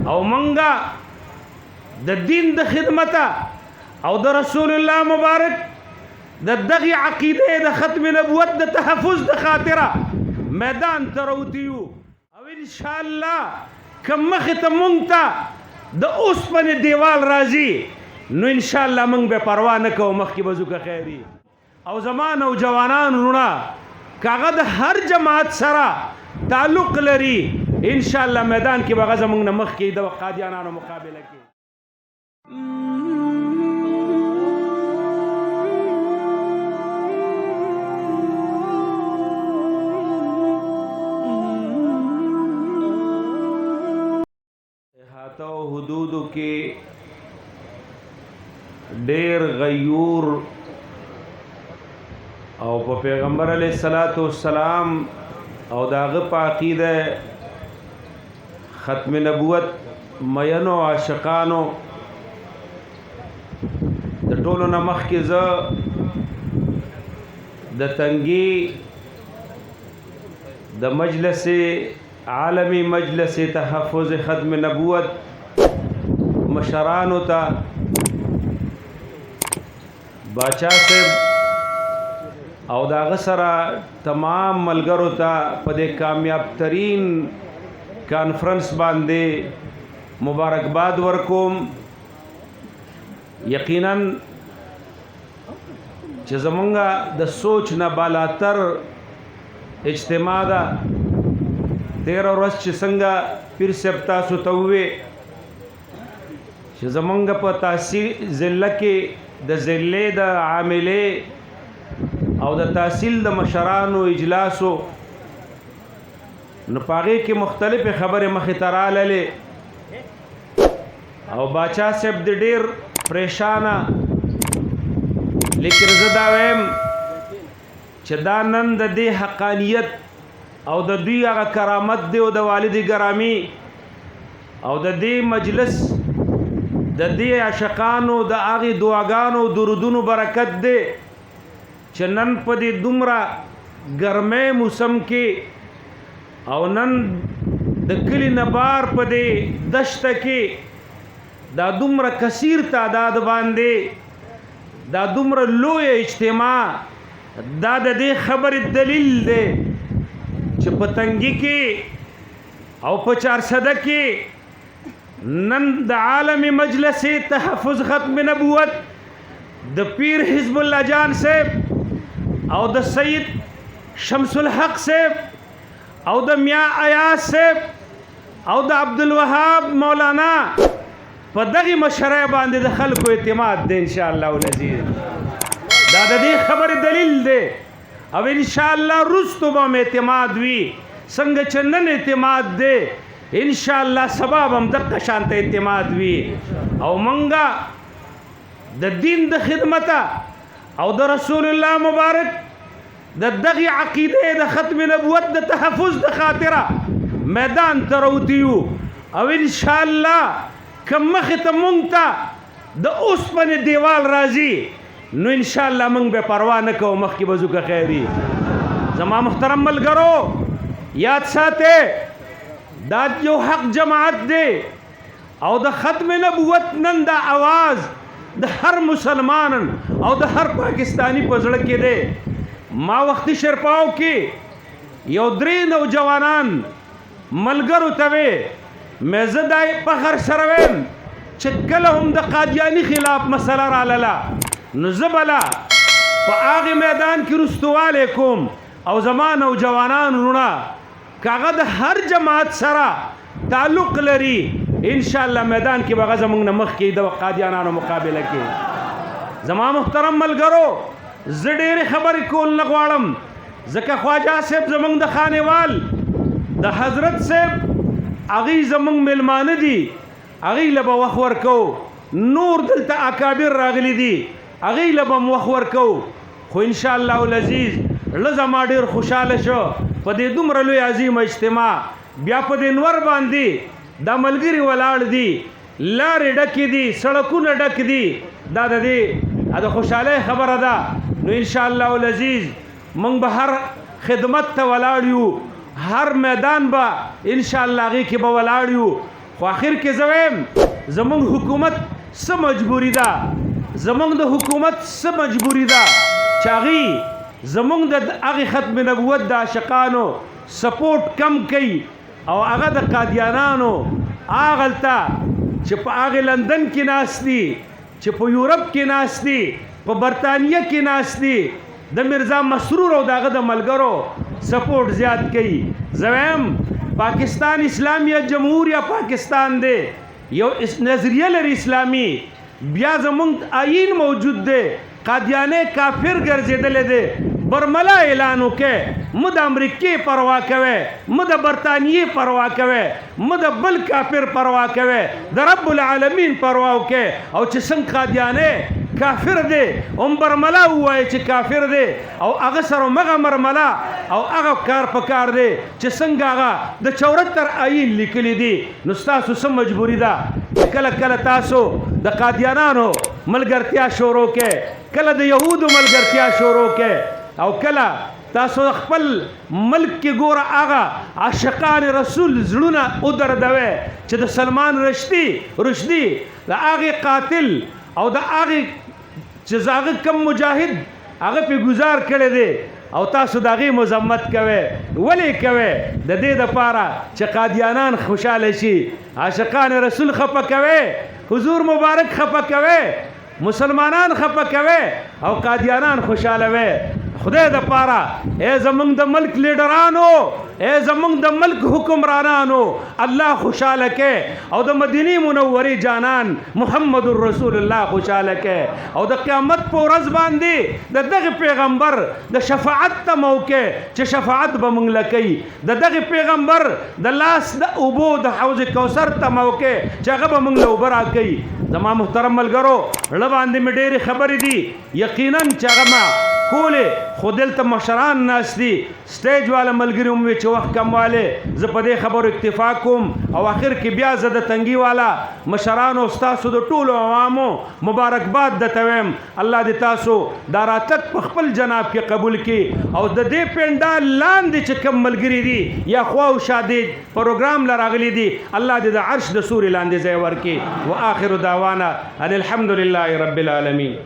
او منګه د دین د خدمته او د رسول الله مبارک د دغه عقیده د ختم نبوت د تحفظ د خاطره میدان ته راوتیو او ان شاء الله کوم مخې ته مونږ ته د اوسپنې دیوال راځي نو ان شاء الله مونږ به پروا نه کوو مخکې به ځو که خیري او زما نوجوانان وروڼه کاغه د هر جماعت سره تعلق لري ان شاء الله میدان کې به هغه زموږ نه مخکې د قادیانانو مقابله کې احاطه او حدودو کې ډېر غیور او په پیغمبر علیه الصلاۃ والسلام او داغه په عقیده ختم نبوت مینو عاشقانو د ټولو نه مخکې زه د تنګي د مجلس عالمی مجلس تحفظ ختم نبوت مشرانو ته باچا صاحب او داغه سره تمام ملګرو ته په دې کامیاب ترین کانفرنس باندې مبارکباد ورکوم یقینا چې زمونږه د سوچ نه بالاتر اجتماع ده 13 ورځ چې څنګه پیر صاحب تاسو ته ووې چې زمونږ په تحصیل ضلع کې د ضلع د عاملې او د تحصیل د مشرانو اجلاسو نو پاغې کې مختلفې خبرې مخې ته راللې او باچا صاحب د ډېر پریشانه لیکن زه دا وایم چې دا نن د دې حقانیت او د دوی هغه کرامت دی او د والد ګرامی او د دې مجلس د دې عاشقانو د هغې دعاګانو درودونو برکت دی چې نن په دې دومره ګرمۍ موسم کې او نن د کلي نه بار په دې دشته کې دا دومره کثیر تعداد باندې دا دومره لوی اجتماع دا د دې خبرې دلیل دی چې په تنګي کې او په 400 کې نن د عالمی مجلس تحفظ ختم نبوت د پیر حزب الله جان صاحب او د سید شمس الحق صاحب او د میاں ایاز صاحب او د عبدالوهاب مولانا په دغه مشره باندې د خلکو اعتماد دی ان شاء الله العزیز دا د دې خبرې دلیل دی او ان شاء الله رستو به اعتماد وي څنګه چې نن اعتماد دی ان شاء الله سبا هم دغه شانته اعتماد وي او منګه د دین د خدمته او د رسول الله مبارک د دغه عقیده د ختم نبوت د تحفظ د خاطره میدان ته راوتیو او ان شاء الله کوم مخې ته مونږ ته د اوسپنې دیوال راځي نو ان شاء الله مونږ به پروا نه کوو مخکې به ځو که خیري زما محترم ملګرو یاد ساتئ دا یو حق جماعت دی او د ختم نبوت نن دا आवाज د هر مسلمان او د هر پاکستانی په زړه کې دی ما وختي شرپاو کې یو 3 نوجوانان ملګرو ته وې مې زه دا فخر سره ویم چې کله هم د قادیاني خلاف مسله رالاله نو زه بله په هغې میدان کې رستوالی کوم او زما نوجوانان وروڼه که هغه د هر جماعت سره تعلق لري ان شاء الله میدان کې به هغه زموږ نه مخکې د قادیانانو مقابله کې زما محترم ملګرو زه ډېرې خبرې کول نه غواړم ځکه خواجه صاحب زموږ د خانیوال د حضرت صاحب هغوی زموږ میلمانه دي هغوی له به وخت ورکوو نور دلته اکابر راغلي دي هغوی له به م وخت ورکوو خو انشاء الله العزیز زړه زما ډېر خوشحاله شو په دې دومره لوی عظیم اجتماع بیا په دې نور باندې دا ملګري ولاړ دي لارې ډکې دي سړکونه ډک دي دا د دې د خوشحالۍ خبره ده نو انشاء الله العزیز موږ به هر خدمت ته ولاړ یو هر میدان به انشاء الله هغې کې به ولاړ یو خو آخر کې زه وایم زمونږ حکومت څه مجبوري ده، زمونږ د حکومت څه مجبوري ده چې هغې زمونږ د هغې ختم نبوت د عاشقانو سپورټ کم کوي او هغه د قادیانانو هغلته چې په هغې لندن کې ناست دي، چې په یورپ کې ناست دي، په برطانیه کې ناست دي، د مرزا مسرور او د هغه د ملګرو سپورټ زیات کوي. زه وایم پاکستان اسلامیه جمهوریه پاکستان دی، یو نظریه لري اسلامي، بیا زمونږ آئین موجود دی، قادیانې کافر ګرځېدلی دی، برملا اعلان وکړئ، مه د امریکې پروا کوئ، مه د برطانیې پروا کوئ، مه د بل کافر پروا کوئ، د رب العالمین پروا وکړئ. او چې څنګه قادیانې کافر دی هم برملا ووایي چې کافر دی، او هغه سره همغه مرملا او هغه کار په کار دی چې څنګه هغه د 74 آئین لیکلی دی. نو ستاسو څه مجبوري ده کله کله تاسو د قادیانانو ملګرتیا شروع کړئ، کله د یهودو ملګرتیا شروع کړئ، او کله تاسو خپل ملک کې ګوره هغه عاشقان رسول زړونه ودردوئ چې د سلمان رشدي د هغې قاتل او د هغې چې هغه کم مجاهد هغه پې ګزار کړی دی او تاسو د هغې مذمت کوئ. ولې کوئ؟ د دې دپاره چې قادیانان خوشحاله شي، عاشقان رسول خفه کوئ، حضور مبارک خفه کوئ، مسلمانان خفه کوئ او قادیانان خوشحالوئ. خدای د پاره ای زمونږ د ملک لیډرانو، ای زمونږ د ملک حکمرانانو الله خوشحاله کې او د مدینه منورې جانان محمد رسول الله خوشحاله کې، او د قیامت په ورځ باندې د دغه پیغمبر د شفاعت ته موقع چې شفاعت به مونږ لکوي، د دغه پیغمبر د لاس د اوبو د حوض کوثر ته موقع چې هغه به مونږ له اوبه راکوي. زما محترم ملګرو زړه باندې مې ډېرې خبرې دي، یقینا چې هغه ما کولې، خو دلته مشران ناست دي، سټیج والا ملګري هم وي چې وخت کموالی، زه په دې خبرو اکتفا کوم. او آخر کې بیا زه د تنګي والا مشرانو ستاسو د ټولو عوامو مبارکباد درته وایم. الله دې تاسو دا راتګ په خپل جناب کې قبول کړي، او د دې پنډال لاندې چې کم ملګري دي یا خوا او شا دې پروګرام له راغلي دي، الله دې د عرش د سوري لاندې ځای ورکړي. و آخر دعوانا ان الحمد لله رب العالمین.